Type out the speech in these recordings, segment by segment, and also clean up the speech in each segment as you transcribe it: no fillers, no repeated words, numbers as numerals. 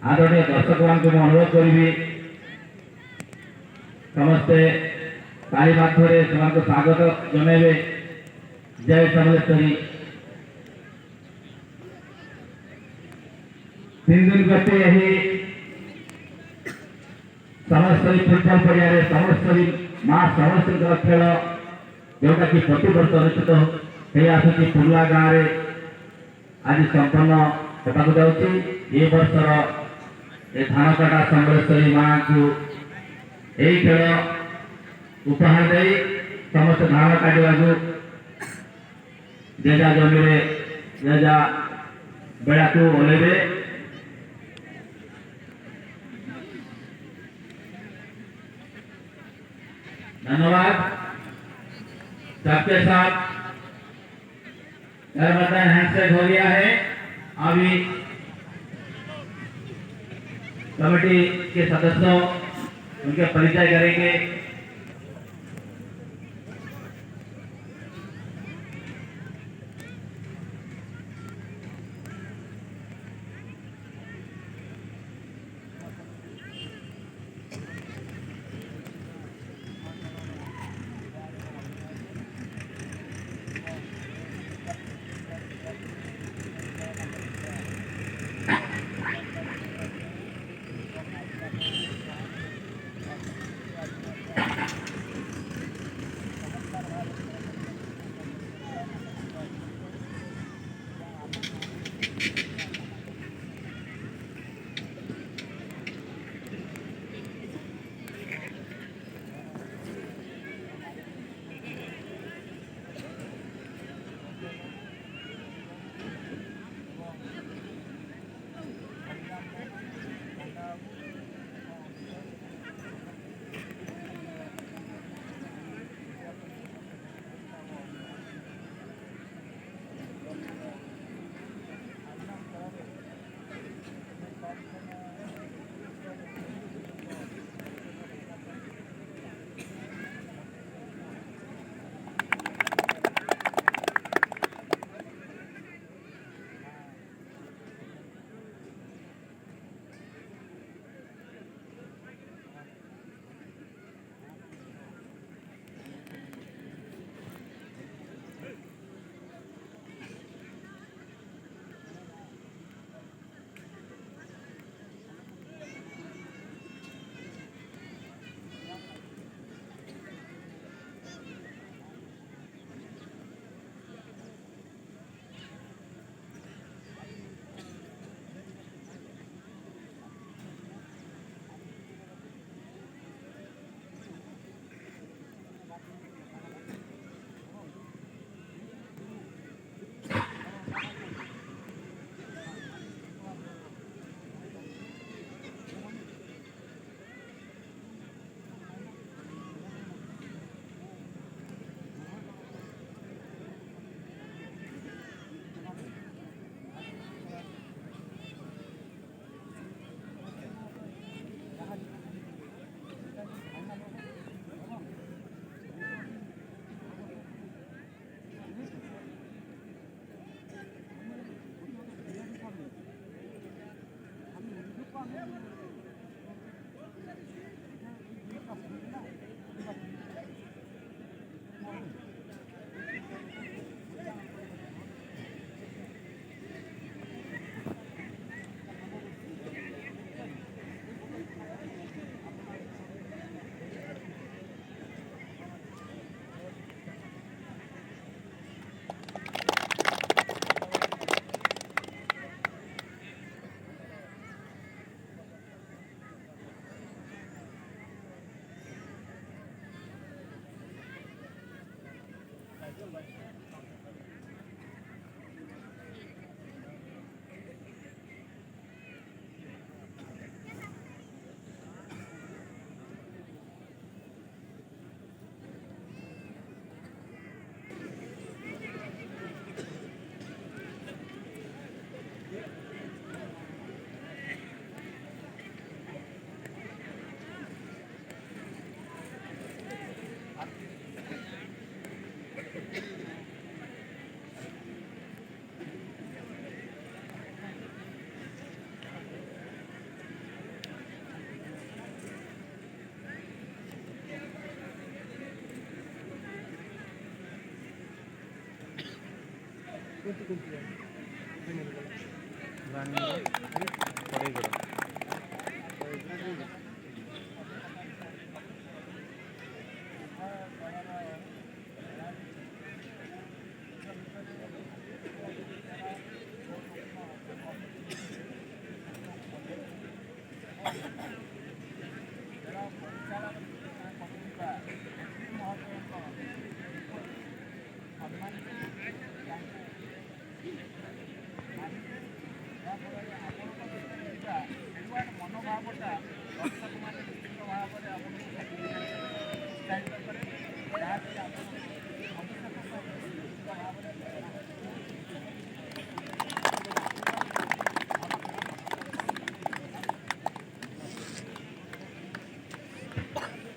आदरणीय दर्शक मान अनुरोध करी समस्ते ताली माध्यम से स्वागत जनइबे। जय समलेश्वरी। 3 दिन व्यापी यही समलेश्वरी फुटबॉल पड़िया समलेश्वरी माँ समलेश्वरी खेल जोटा कि प्रति वर्ष अनुष्ठित हो आसुची पुरुआ गाँव में आज संपन्न होता जाऊँगी। ये वर्षर ए धानकटा समलेश्वरी माँ को यही खेल उपहार दे समस्त धान काटा जेजा जमी जेजा बेड़ा को ओल्ले। धन्यवाद। सबके साथ हैंडशेक हो गया है। अभी कमेटी के सदस्यों उनके परिचय करेंगे।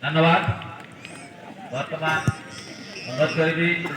धन्यवाद। वर्तमान अंगद